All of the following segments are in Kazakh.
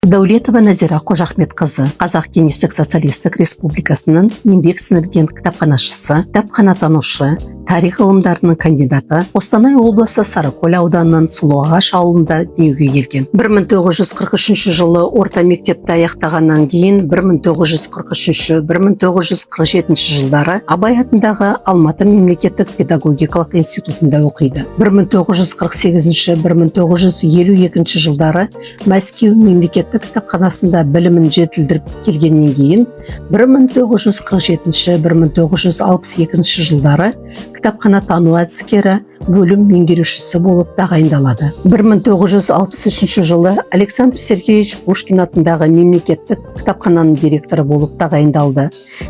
Дәулетова Назира Қожахметқызы, Қазақ Кеңестік Социалистік Республикасының еңбек сіңірген кітапханашысы, кітапханатанушы, тарих ғылымдарының кандидаты, Қостанай облысы Сарыкөл ауданының Сұлуағаш ауылында дүниеге келген. 1943 жылы орта мектепті аяқтағаннан кейін 1943-1947 жылдары Абай атындағы Алматы мемлекеттік педагогикалық институтында оқиды. 1948-1952 жылдары Мәскеу мемлекеттік кітапханасында білімін жетілдіріп келгеннен кейін 1947-1962 жылдары кітапханатану әдіскері бөлім меңгерушісі болып тағайындалады. 1963 жылы Александр Сергеевич Пушкин атындағы мемлекеттік кітапхананың директоры болып тағайындалды.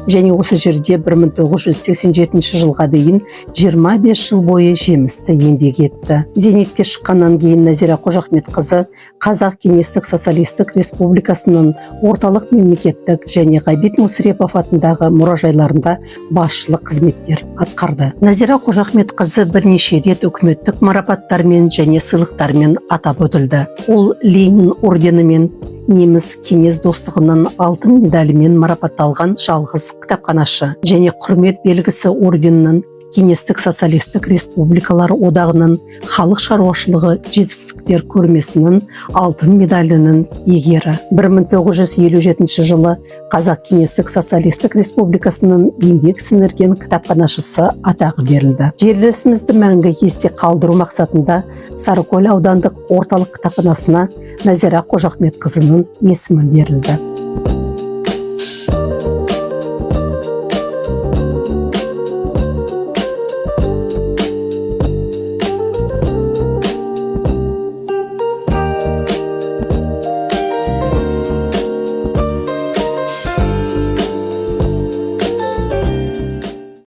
Және осы жерде 1987 жылға дейін 25 жыл бойы жемісті еңбек етті. Зейнетке шыққаннан кейін Назира Қожахметқызы Қазақ Кеңестік Социалистік Республикасының орталық мемлекеттік және Ғабит Мүсірепов атындағы мұражайларында басшылық қызметтер атқарды. Назира Қожахметқызы бірнеше рет үкіметтік марапаттармен және сыйлықтармен атап өтілді. Ол Ленин орденімен, неміс кеңес достығының алтын медалімен марапатталған жалғыз кітапханашы және құрмет белгісі орденінің Кеңестік социалистік республикалар одағының халық шаруашылығы жетістіктер көрмесінің алтын медалінің иегері. 1957 жылы Қазақ Кеңестік социалистік республикасының еңбек сіңірген кітапханашысы атағы берілді. Жерлесімізді мәңгі есте қалдыру мақсатында Сарыкөл аудандық орталық кітапханасына Назира Қожахметқызының есімі берілді.